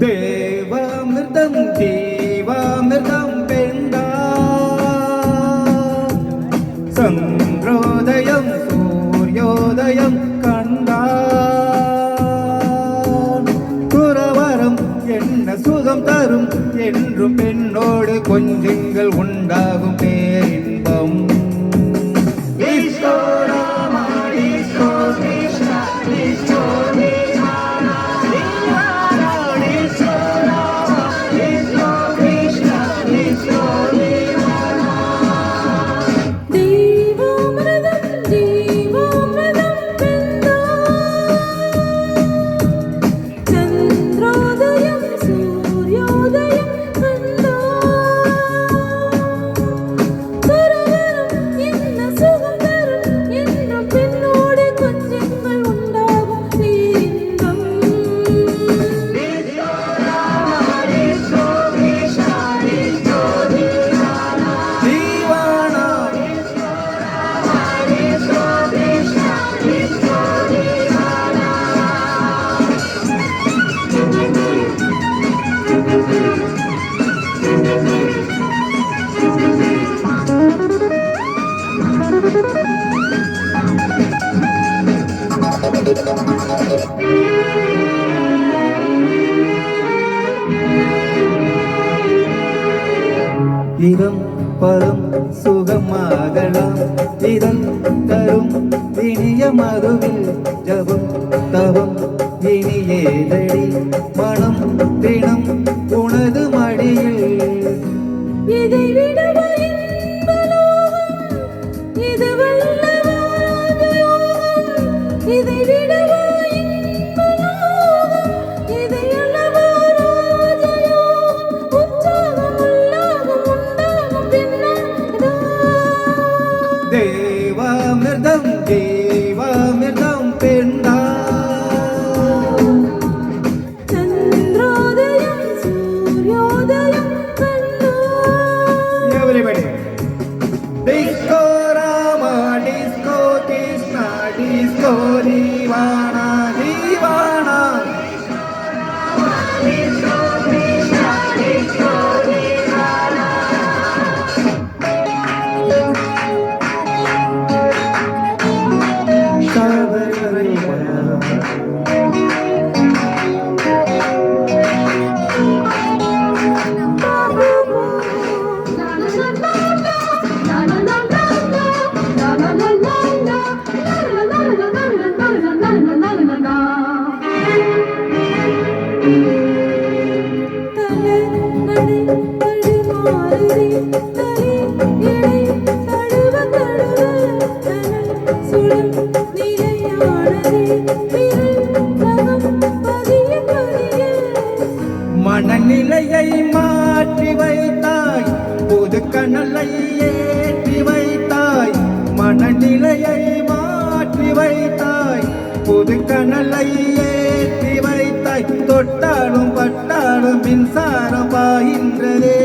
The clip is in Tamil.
தேவாமிர்தம் ஜீவாமிர்தம் பெண்டா சந்திரோதயம் சூரியோதயம் கண்டான் துறவரம் என்ன சுகம் தரும் என்றும் பெண்ணோடு கொஞ்சங்கள் உண்டாகும் பேரின்பம். இதம் பரம் சுகமாகலாம் இதம் தரும் இனிய மதுவில் ஜபம் தவம் இனியேதடி மனம் தினம் உனது மடியில் இதை விட இதை விட தேவாமிர்தம் ஜீவாமிர்தம் பெண்டா சந்திரோதயம் சூரியோதயம் கண்டா. Everybody. Disco Rama, disco Krishna, disco Divana, Divana. Disco Krishna, disco Divana. மனநிலையை மாற்றி வைத்தாய் புது கனலை ஏற்றி வைத்தாய் மனநிலையை மாற்றி வைத்தாய் புது கனலை ஏற்றி வைத்தாய் தொட்டாலும் பட்டாலும் மின்சாரம் பாய்கின்றதே